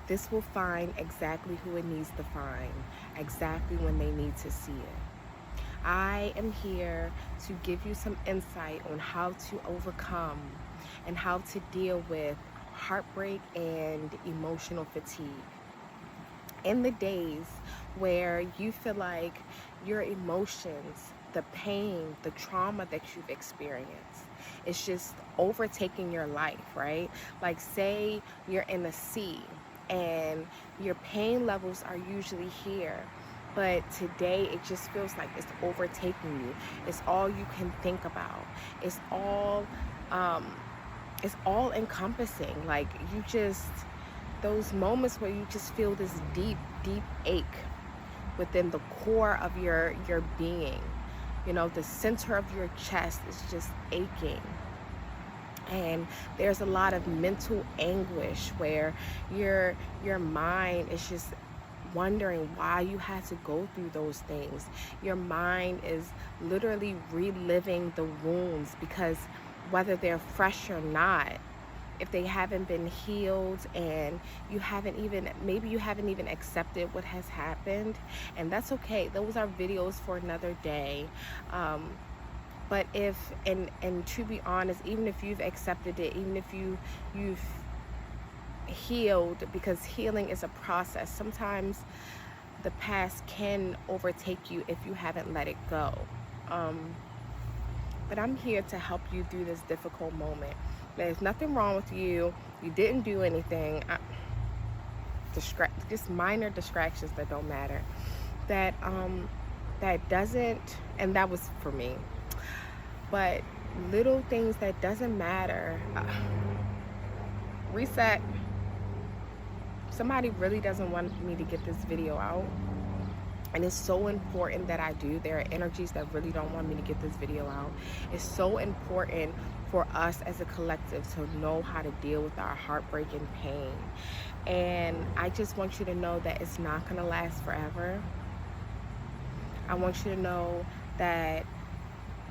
This will find exactly who it needs to find, exactly when they need to see it. I am here to give you some insight on how to overcome and how to deal with heartbreak and emotional fatigue. In the days where you feel like your emotions, the pain, the trauma that you've experienced, it's just overtaking your life, right? Like, say you're in the sea and your pain levels are usually here, but today it just feels like it's overtaking you. It's all you can think about. It's all um it's all encompassing. Like, you just, those moments where you just feel this deep, deep ache within the core of your being. You know, the center of your chest is just aching. And there's a lot of mental anguish where your mind is just wondering why you had to go through those things. Your mind is literally reliving the wounds, because whether they're fresh or not, if they haven't been healed, and you haven't even, maybe you haven't even accepted what has happened, and that's okay. Those are videos for another day. But if, and to be honest, even if you've accepted it, even if you've healed, because healing is a process, sometimes the past can overtake you if you haven't let it go. But I'm here to help you through this difficult moment. There's nothing wrong with you. You didn't do anything. Just minor distractions that don't matter. That doesn't, and that was for me. But little things that doesn't matter. Reset. Somebody really doesn't want me to get this video out, and it's so important that I do. There are energies that really don't want me to get this video out. It's so important for us as a collective to know how to deal with our heartbreak and pain. And I just want you to know that it's not going to last forever. I want you to know that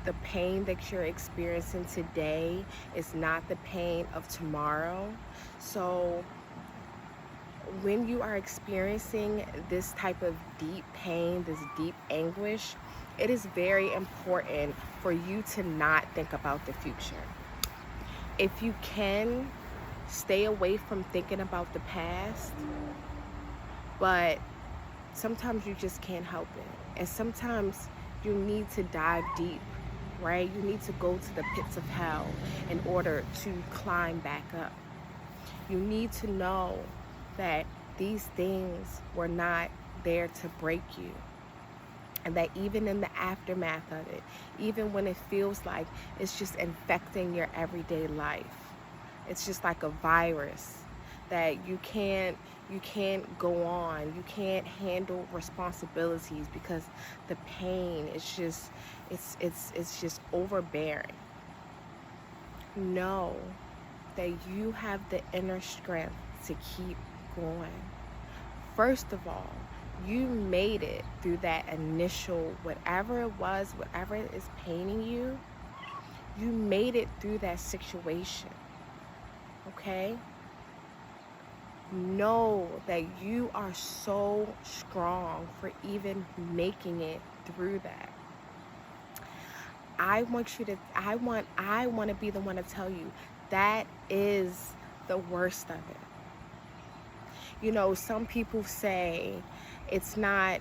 the pain that you're experiencing today is not the pain of tomorrow. So when you are experiencing this type of deep pain, this deep anguish, it is very important for you to not think about the future. If you can, stay away from thinking about the past, but sometimes you just can't help it. And sometimes you need to dive deep, right? You need to go to the pits of hell in order to climb back up. You need to know that these things were not there to break you, and that even in the aftermath of it, even when it feels like it's just infecting your everyday life, it's just like a virus that you can't go on, you can't handle responsibilities because the pain is just, it's just overbearing. Know that you have the inner strength to keep going. First of all, you made it through that initial, whatever it was, whatever is paining you, you made it through that situation, okay? Know that you are so strong for even making it through that. I want to be the one to tell you that is the worst of it. You know, some people say it's not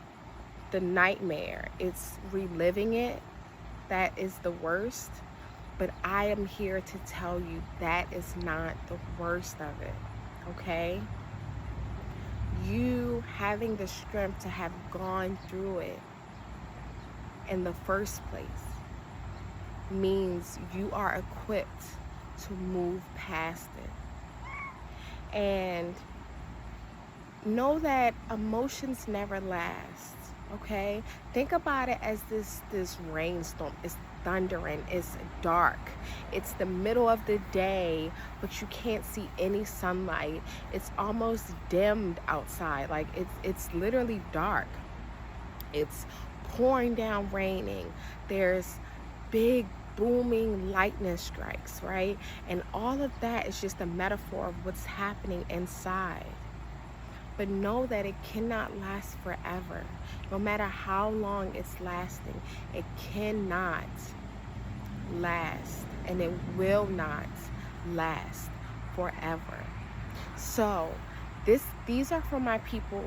the nightmare, it's reliving it that is the worst. But I am here to tell you that is not the worst of it, okay? You having the strength to have gone through it in the first place means you are equipped to move past it. And know that emotions never last, okay? Think about it as this rainstorm. It's thundering, it's dark, it's the middle of the day, but you can't see any sunlight. It's almost dimmed outside. Like, it's literally dark. It's pouring down, raining. There's big booming lightning strikes, right? And all of that is just a metaphor of what's happening inside. But know that it cannot last forever. No matter how long it's lasting, it cannot last, and it will not last forever. So these are for my people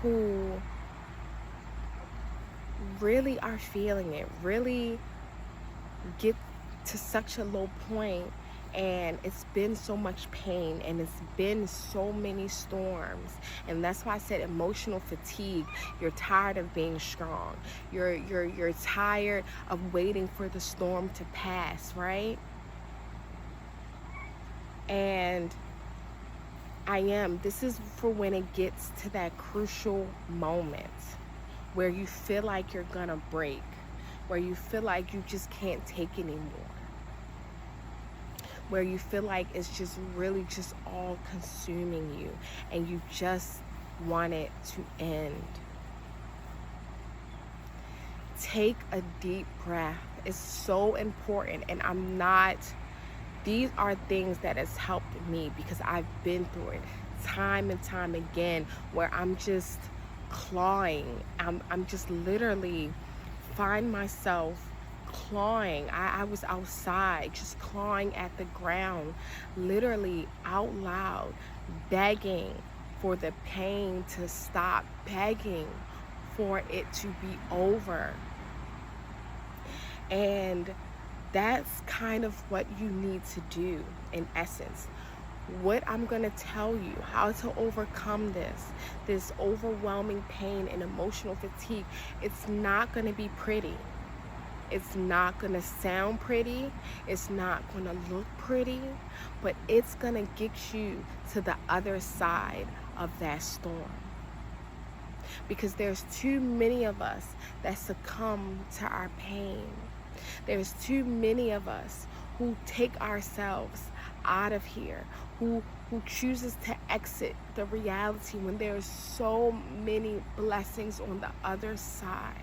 who really are feeling it, really get to such a low point, and it's been so much pain, and it's been so many storms. And that's why I said emotional fatigue. You're tired of being strong. You're tired of waiting for the storm to pass, right? And this is for when it gets to that crucial moment where you feel like you're gonna break, where you feel like you just can't take anymore, where you feel like it's just really just all consuming you and you just want it to end. Take a deep breath. It's so important. And these are things that has helped me, because I've been through it time and time again, where I'm just clawing. I'm just literally find myself clawing. I was outside just clawing at the ground, literally out loud, begging for the pain to stop, begging for it to be over. And that's kind of what you need to do in essence. What I'm going to tell you, how to overcome this overwhelming pain and emotional fatigue, it's not going to be pretty. It's not going to sound pretty. It's not going to look pretty, but it's going to get you to the other side of that storm. Because there's too many of us that succumb to our pain. There's too many of us who take ourselves out of here, who chooses to exit the reality when there's so many blessings on the other side.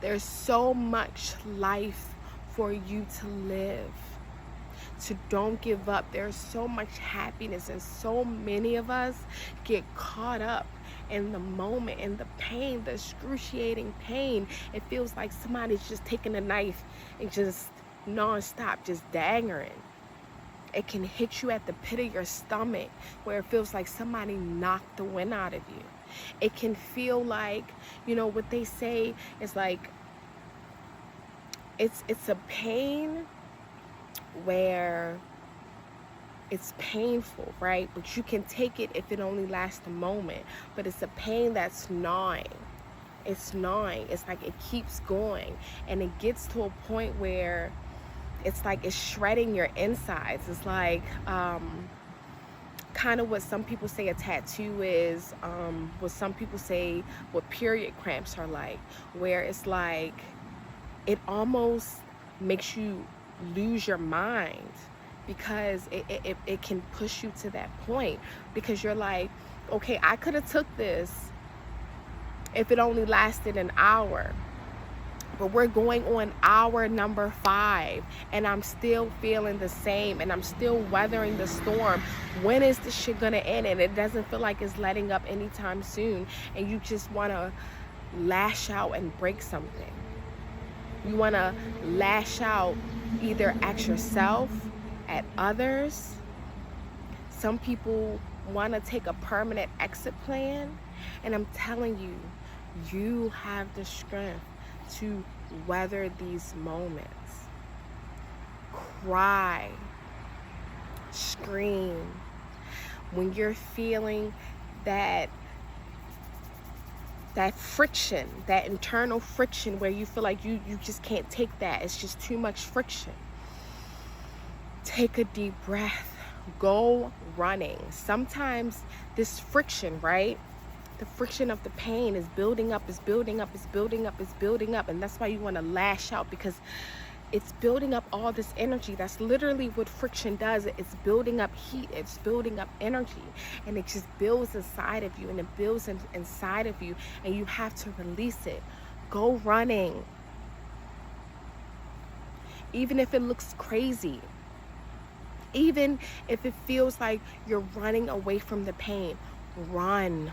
There's so much life for you to live. So don't give up. There's so much happiness, and so many of us get caught up in the moment, in the pain, the excruciating pain. It feels like somebody's just taking a knife and just non-stop, just daggering. It can hit you at the pit of your stomach, where it feels like somebody knocked the wind out of you. It can feel like, what they say is like, it's a pain where it's painful, right? But you can take it if it only lasts a moment. But it's a pain that's gnawing. It's gnawing. It's like it keeps going. And it gets to a point where it's like it's shredding your insides. It's like kind of what some people say a tattoo is, what some people say what period cramps are like, where it's like it almost makes you lose your mind, because it can push you to that point, because you're like, okay, I could have took this if it only lasted an hour, but we're going on hour number 5 and I'm still feeling the same, and I'm still weathering the storm. When is this shit gonna end? And it doesn't feel like it's letting up anytime soon, and you just want to lash out and break something. You want to lash out either at yourself, at others. Some people want to take a permanent exit plan, and I'm telling you, you have the strength to weather these moments. Cry, scream when you're feeling that friction, that internal friction, where you feel like you just can't take that. It's just too much friction. Take a deep breath. Go running. Sometimes this friction, right? The friction of the pain is building up, is building up, is building up, is building up. And that's why you want to lash out, because it's building up all this energy. That's literally what friction does. It's building up heat. It's building up energy. And it just builds inside of you, and it builds inside of you, and you have to release it. Go running. Even if it looks crazy. Even if it feels like you're running away from the pain, run.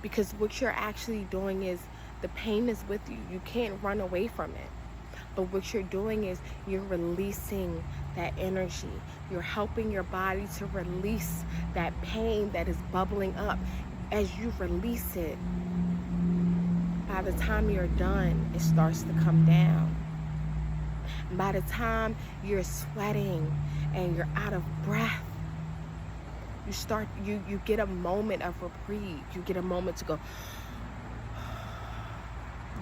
Because what you're actually doing is, the pain is with you. You can't run away from it. But what you're doing is you're releasing that energy. You're helping your body to release that pain that is bubbling up. As you release it, by the time you're done, it starts to come down. And by the time you're sweating and you're out of breath, you get a moment of reprieve. You get a moment to go.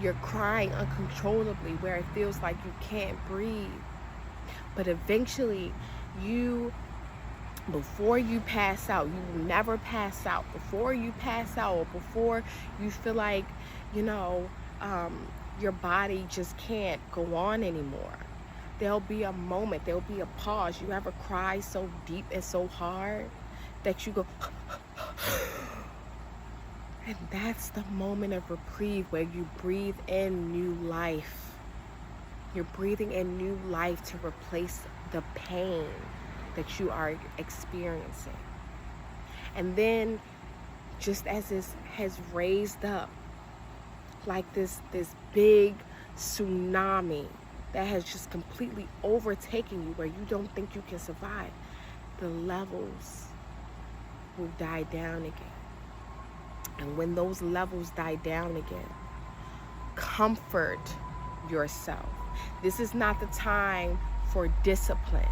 You're crying uncontrollably where it feels like you can't breathe. But eventually, before you pass out, you will never pass out. Before you pass out, or before you feel like, your body just can't go on anymore, there'll be a moment, there'll be a pause. You ever cry so deep and so hard that you go, and that's the moment of reprieve where you breathe in new life. You're breathing in new life to replace the pain that you are experiencing. And then, just as it has raised up like this big tsunami that has just completely overtaken you where you don't think you can survive, the levels will die down again. And when those levels die down again, comfort yourself. This is not the time for discipline.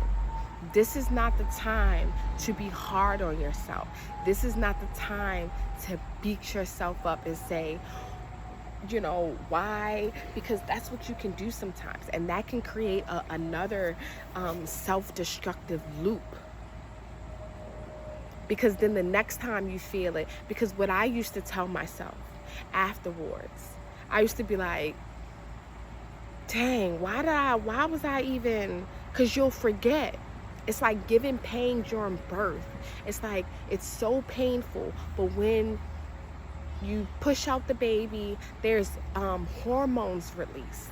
This is not the time to be hard on yourself. This is not the time to beat yourself up and say, why? Because that's what you can do sometimes. And that can create another self-destructive loop. Because then the next time you feel it, because what I used to tell myself afterwards, I used to be like, dang, why was I even, because you'll forget. It's like giving pain during birth. It's like, it's so painful, but when you push out the baby, there's hormones released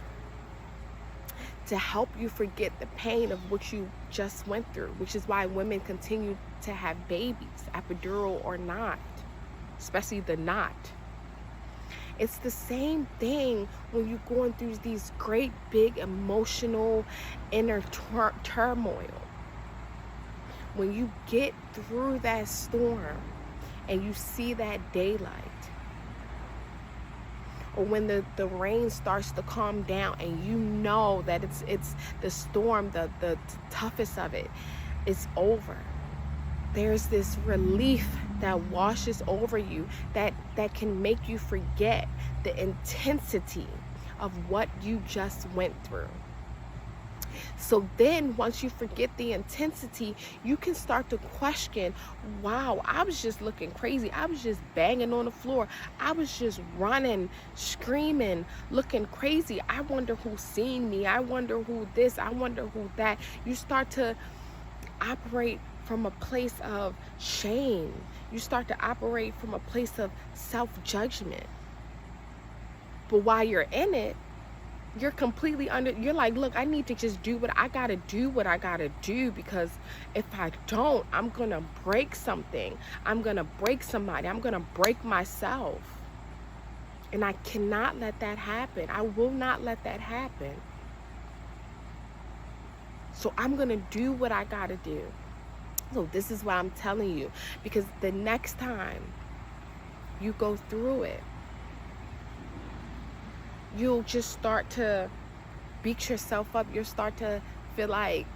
to help you forget the pain of what you just went through, which is why women continue to have babies, epidural or not, especially the not. It's the same thing when you're going through these great big emotional inner turmoil. When you get through that storm and you see that daylight, or when the rain starts to calm down and you know that it's the storm, the toughest of it is over, there's this relief that washes over you that can make you forget the intensity of what you just went through. So then once you forget the intensity, you can start to question, wow, I was just looking crazy. I was just banging on the floor. I was just running, screaming, looking crazy. I wonder who's seen me. I wonder who this, I wonder who that. You start to operate from a place of shame. You start to operate from a place of self-judgment. But while you're in it, you're completely you're like, look, I need to just do what I gotta do, because if I don't, I'm gonna break something. I'm gonna break somebody. I'm gonna break myself. And I cannot let that happen. I will not let that happen. So I'm gonna do what I gotta do. So this is why I'm telling you, because the next time you go through it, you'll just start to beat yourself up. You'll start to feel like,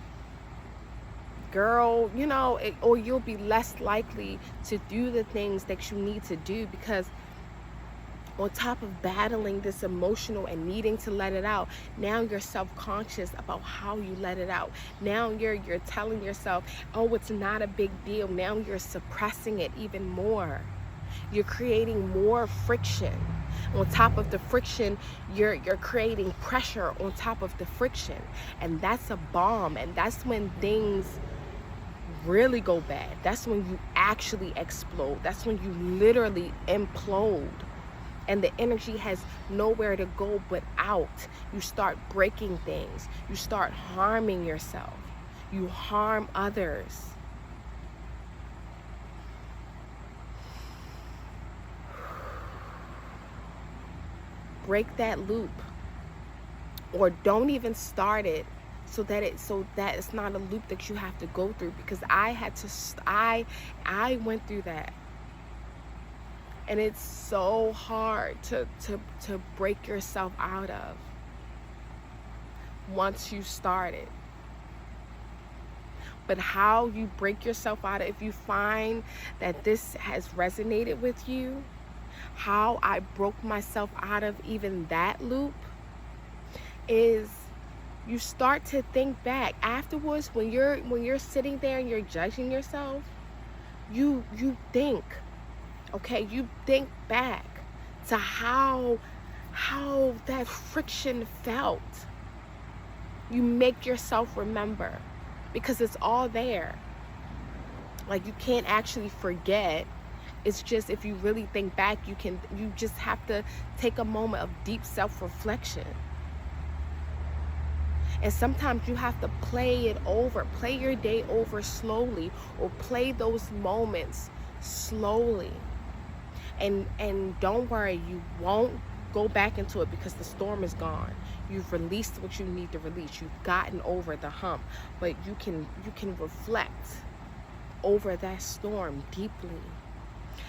girl, or you'll be less likely to do the things that you need to do, because on top of battling this emotional and needing to let it out, now you're self-conscious about how you let it out. Now you're telling yourself, oh, it's not a big deal. Now you're suppressing it even more. You're creating more friction. On top of the friction, you're creating pressure on top of the friction. And that's a bomb. And that's when things really go bad. That's when you actually explode. That's when you literally implode. And the energy has nowhere to go but out. You start breaking things. You start harming yourself. You harm others. Break that loop, or don't even start it, so that it's not a loop that you have to go through, because I went through that, and it's so hard to break yourself out of once you start it. But how you break yourself out of, if you find that this has resonated with you, how I broke myself out of even that loop is, you start to think back afterwards. When you're sitting there and you're judging yourself, you think, okay, you think back to how that friction felt. You make yourself remember, because it's all there. Like, you can't actually forget. It's just, if you really think back, you just have to take a moment of deep self-reflection. And sometimes you have to play it over, play your day over slowly, or play those moments slowly. And don't worry, you won't go back into it, because the storm is gone. You've released what you need to release. You've gotten over the hump. But you can reflect over that storm deeply.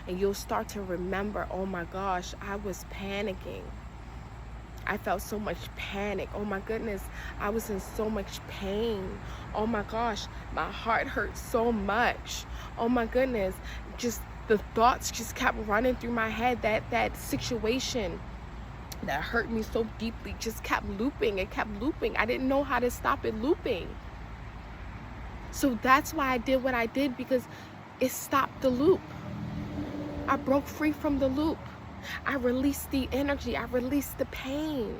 And you'll start to remember, oh my gosh, I was panicking. I felt so much panic. Oh my goodness, I was in so much pain. Oh my gosh, my heart hurt so much. Oh my goodness, just the thoughts just kept running through my head. That situation that hurt me so deeply just kept looping. It kept looping. I didn't know how to stop it looping. So that's why I did what I did, because it stopped the loop. I broke free from the loop. I released the energy. I released the pain.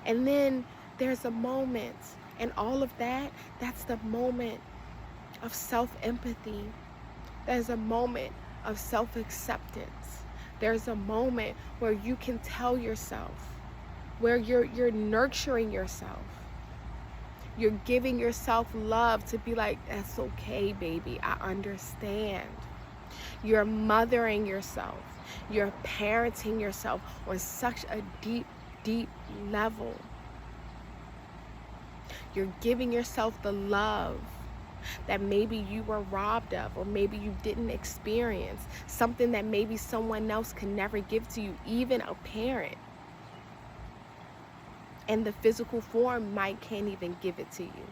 And then there's a moment, and all of that, that's the moment of self-empathy. There's a moment of self-acceptance. There's a moment where you can tell yourself, where you're nurturing yourself. You're giving yourself love to be like, that's okay, baby, I understand. You're mothering yourself. You're parenting yourself on such a deep, deep level. You're giving yourself the love that maybe you were robbed of, or maybe you didn't experience. Something that maybe someone else can never give to you, even a parent. And the physical form can't even give it to you.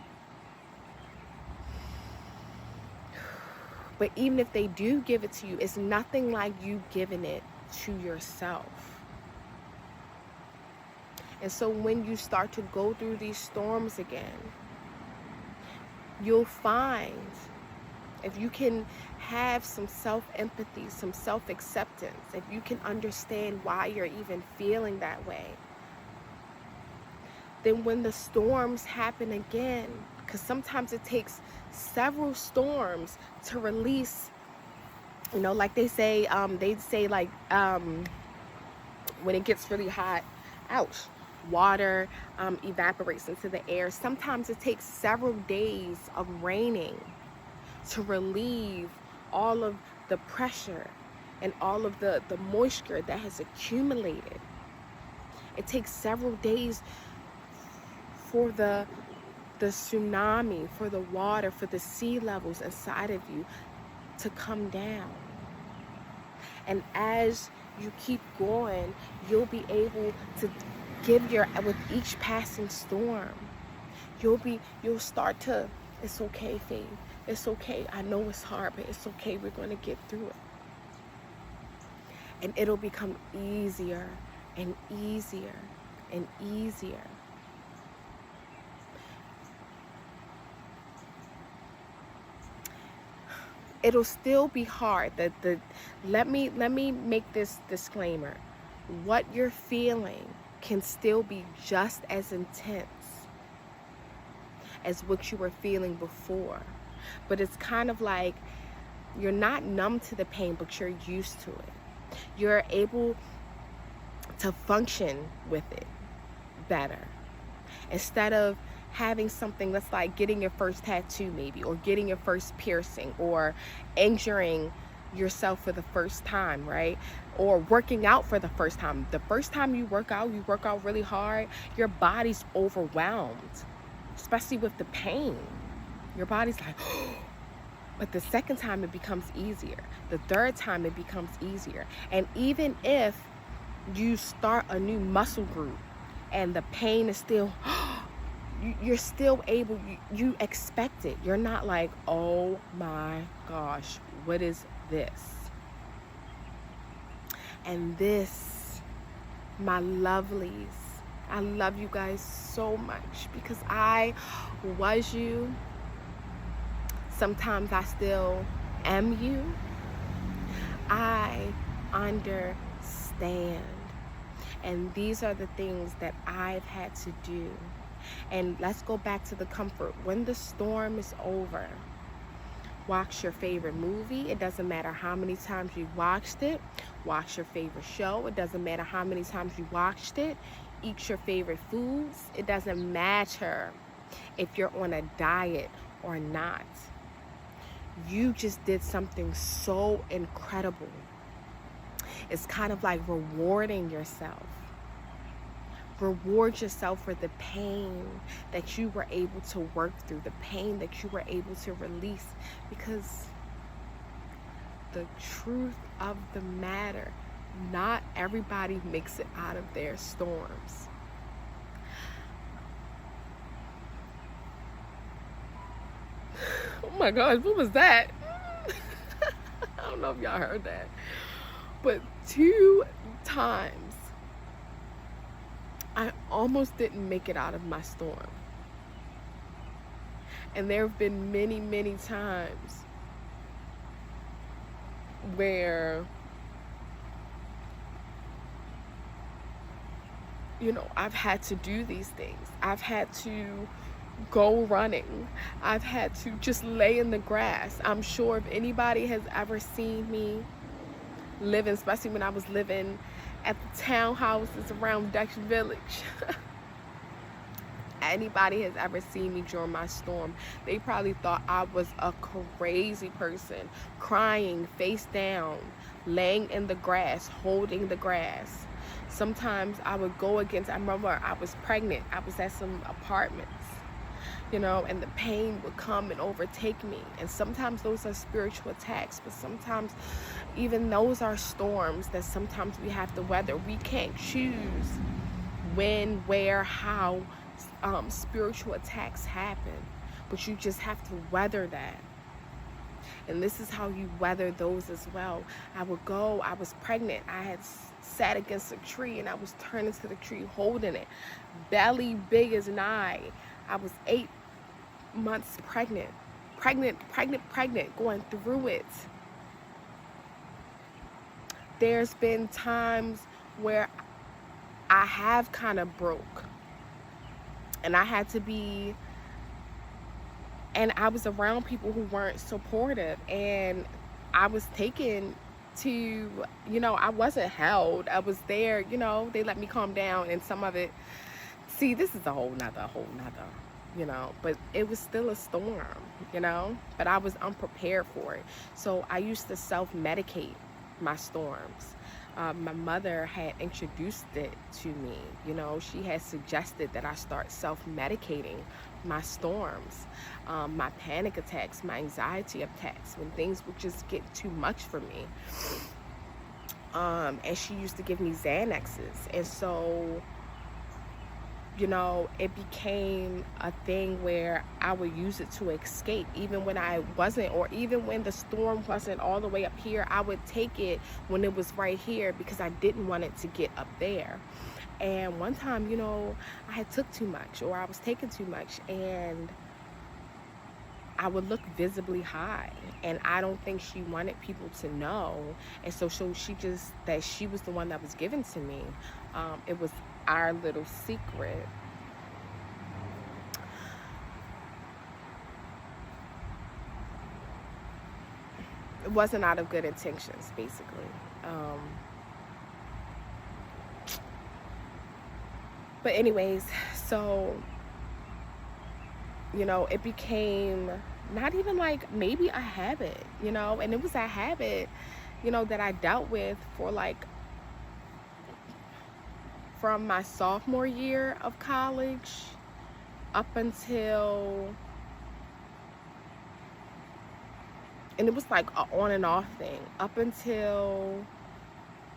But even if they do give it to you, it's nothing like you giving it to yourself. And so when you start to go through these storms again, you'll find, if you can have some self-empathy, some self-acceptance, if you can understand why you're even feeling that way, then when the storms happen again, because sometimes it takes several storms to release, like they say like when it gets really hot, water evaporates into the air. Sometimes it takes several days of raining to relieve all of the pressure and all of the moisture that has accumulated. It takes several days for the tsunami, for the water, for the sea levels inside of you to come down. And as you keep going, you'll be able to with each passing storm, you'll start to, it's okay, Faith. It's okay. I know it's hard, but it's okay. We're going to get through it. And it'll become easier and easier and easier. It'll still be hard. Let me make this disclaimer. What you're feeling can still be just as intense as what you were feeling before. But it's kind of like you're not numb to the pain, but you're used to it. You're able to function with it better. Instead of having something that's like getting your first tattoo maybe, or getting your first piercing, or injuring yourself for the first time, right? Or working out for the first time. The first time you work out really hard, your body's overwhelmed, especially with the pain. Your body's like, but the second time it becomes easier. The third time it becomes easier. And even if you start a new muscle group and the pain is still, you're still able, you expect it. You're not like, oh my gosh, what is this? And this, my lovelies, I love you guys so much because I was you. Sometimes I still am you. I understand. And these are the things that I've had to do. And let's go back to the comfort. When the storm is over, watch your favorite movie. It doesn't matter how many times you watched it. Watch your favorite show. It doesn't matter how many times you watched it. Eat your favorite foods. It doesn't matter if you're on a diet or not. You just did something so incredible. It's kind of like rewarding yourself. Reward yourself for the pain that you were able to work through, the pain that you were able to release, because the truth of the matter, not everybody makes it out of their storms. Oh my gosh, what was that? I don't know if y'all heard that. But 2 times, I almost didn't make it out of my storm. And there have been many, many times where, you know, I've had to do these things. I've had to go running. I've had to just lay in the grass. I'm sure if anybody has ever seen me living, especially when I was living at the townhouses around Dutch Village, anybody has ever seen me during my storm, they probably thought I was a crazy person, crying face down, laying in the grass, holding the grass. Sometimes I would go against, I remember I was pregnant, I was at some apartments, you know, and the pain would come and overtake me. And sometimes those are spiritual attacks, but sometimes even those are storms that sometimes we have to weather. We can't choose when, where, how spiritual attacks happen, but you just have to weather that. And this is how you weather those as well. I was pregnant, I had sat against a tree and I was turning to the tree holding it, belly big as an eye. I was 8 months pregnant, going through it. There's been times where I have kind of broke, and I had to be, and I was around people who weren't supportive, and I was taken to, you know, I wasn't held. I was there, you know, they let me calm down, and some of it, see, this is a whole nother, you know, but it was still a storm, you know, but I was unprepared for it. So I used to self-medicate my storms. My mother had introduced it to me, you know, she had suggested that I start self-medicating my storms, my panic attacks, my anxiety attacks, when things would just get too much for me. And she used to give me Xanaxes, and so, you know, it became a thing where I would use it to escape. Even when I wasn't, or even when the storm wasn't all the way up here, I would take it when it was right here because I didn't want it to get up there. And one time, you know, I had took too much, or I was taking too much, and I would look visibly high, and I don't think she wanted people to know. And so she just, that she was the one that was given to me. It was our little secret. It wasn't out of good intentions, basically. But anyways, so it became not even like maybe a habit, and it was a habit, that I dealt with for like from my sophomore year of college up until, and it was like an on and off thing up until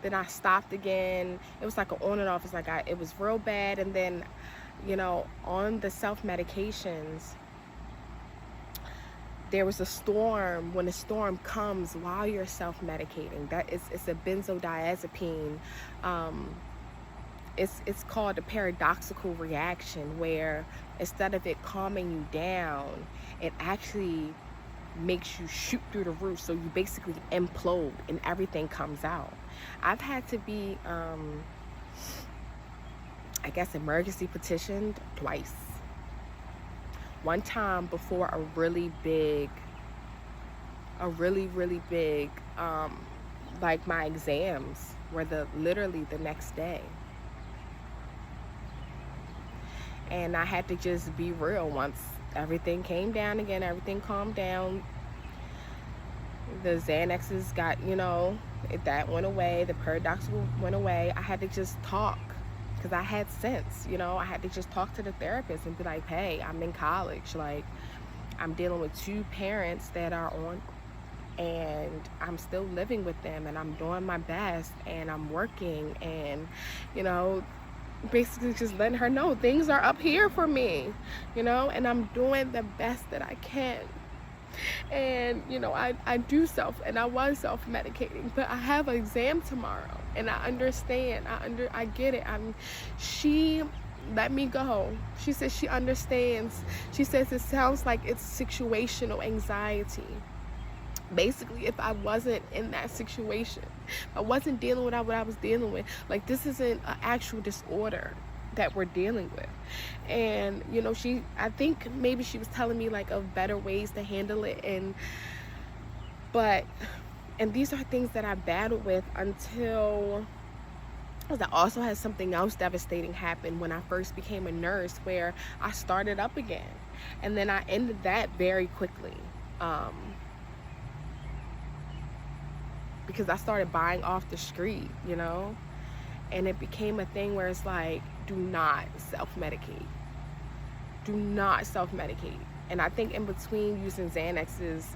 then I stopped again. It was like an on and off. It's like it was real bad, and then on the self-medications, there was a storm. When a storm comes while you're self-medicating, it's a benzodiazepine. It's called a paradoxical reaction, where instead of it calming you down, it actually makes you shoot through the roof, so you basically implode and everything comes out. I've had to be I guess emergency petitioned twice. One time before a really big like my exams were literally the next day, and I had to just be real. Once everything came down again, everything calmed down, the Xanaxes got, that went away, the paradoxical went away. I had to just talk, because I had sense, I had to just talk to the therapist and be like, hey, I'm in college, like I'm dealing with 2 parents that are on, and I'm still living with them, and I'm doing my best, and I'm working, and basically just letting her know things are up here for me, and I'm doing the best that I can. And I do I was self-medicating, but I have an exam tomorrow, and I understand. I get it. She let me go. She says she understands. She says it sounds like it's situational anxiety. Basically, if I wasn't in that situation, if I wasn't dealing with what I was dealing with, like, this isn't an actual disorder that we're dealing with. And I think maybe she was telling me like of better ways to handle it, and these are things that I battled with until I also had something else devastating happen when I first became a nurse, where I started up again, and then I ended that very quickly, because I started buying off the street, and it became a thing where it's like, do not self-medicate. Do not self-medicate. And I think in between using Xanaxes,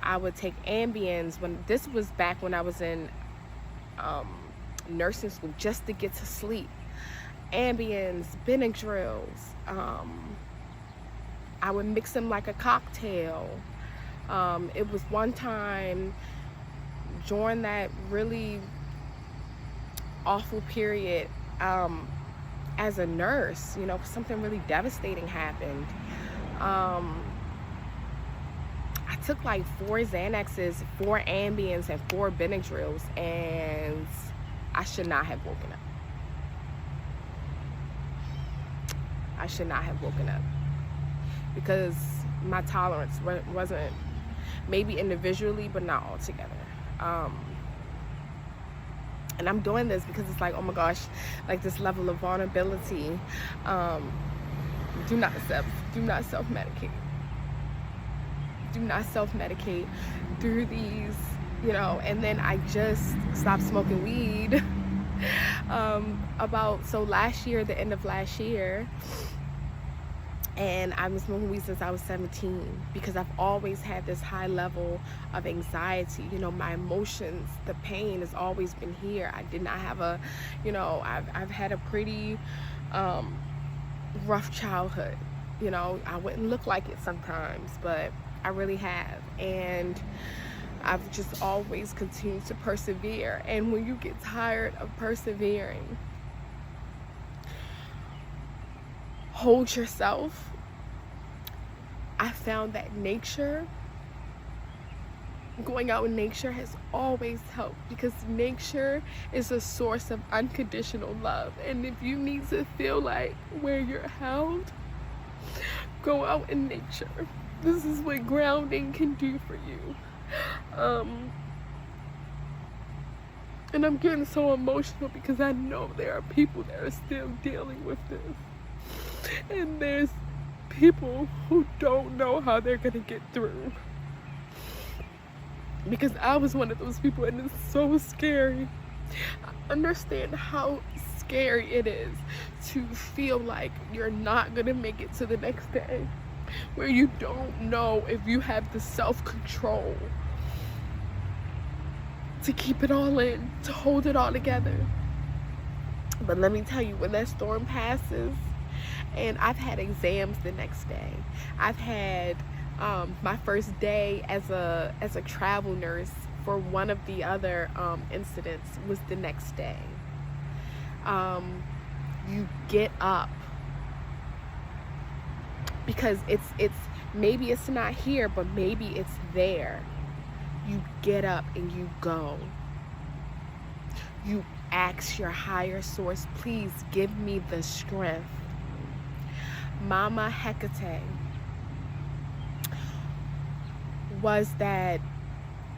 I would take Ambiens. This was back when I was in nursing school, just to get to sleep. Ambiens, Benadryls. I would mix them like a cocktail. It was one time during that really awful period, as a nurse, something really devastating happened. I took like 4 Xanaxes, 4 Ambiens, and 4 Benadryls, and I should not have woken up. I should not have woken up, because my tolerance wasn't, maybe individually, but not altogether. And I'm doing this because it's like, oh my gosh, like this level of vulnerability. Do not self-medicate. Do not self-medicate through these, and then I just stopped smoking weed last year, the end of last year. And I've been smoking weed since I was 17, because I've always had this high level of anxiety. My emotions, the pain has always been here. I did not have I've had a pretty rough childhood. I wouldn't look like it sometimes, but I really have. And I've just always continued to persevere. And when you get tired of persevering, hold yourself. I found that going out in nature has always helped, because nature is a source of unconditional love. And if you need to feel like where you're held, go out in nature. This is what grounding can do for you. And I'm getting so emotional because I know there are people that are still dealing with this. And there's people who don't know how they're gonna get through. Because I was one of those people, and it's so scary. I understand how scary it is to feel like you're not gonna make it to the next day, where you don't know if you have the self-control to keep it all in, to hold it all together. But let me tell you, when that storm passes, and I've had exams the next day, I've had my first day as a travel nurse for one of the other incidents was the next day. You get up, because it's maybe it's not here, but maybe it's there. You get up and you go. You ask your higher source, please give me the strength. Mama Hecate was that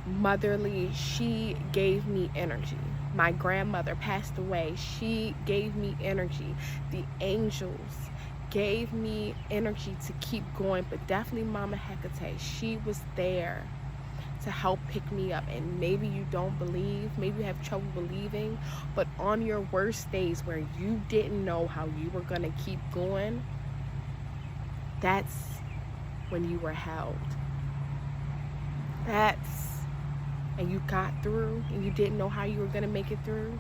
motherly, she gave me energy. My grandmother passed away, she gave me energy. The angels gave me energy to keep going, but definitely Mama Hecate, she was there to help pick me up. And maybe you don't believe, maybe you have trouble believing, but on your worst days where you didn't know how you were gonna keep going, that's when you were held. And you got through, and you didn't know how you were gonna make it through.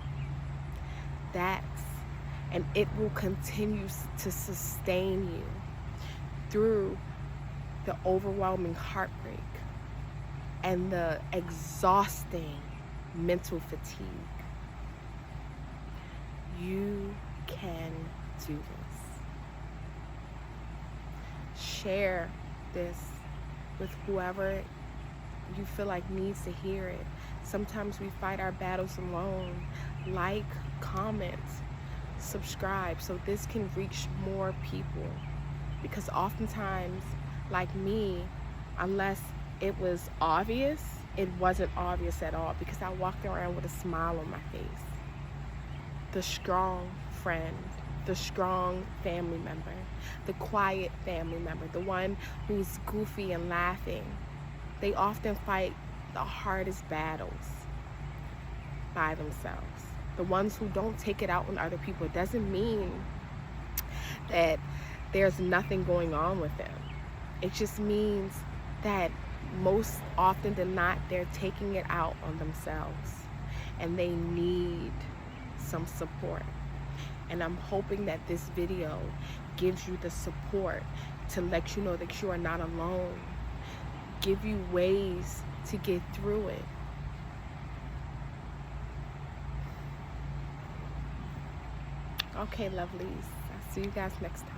And it will continue to sustain you through the overwhelming heartbreak and the exhausting mental fatigue. You can do this. Share this with whoever you feel like needs to hear it. Sometimes we fight our battles alone. Like, comment, subscribe, so this can reach more people. Because oftentimes, like me, unless it was obvious, it wasn't obvious at all, because I walked around with a smile on my face. The strong friend, the strong family member, the quiet family member, the one who's goofy and laughing. They often fight the hardest battles by themselves. The ones who don't take it out on other people. It doesn't mean that there's nothing going on with them. It just means that most often than not, they're taking it out on themselves, and they need some support. And I'm hoping that this video gives you the support to let you know that you are not alone, give you ways to get through it. Okay, lovelies, I'll see you guys next time.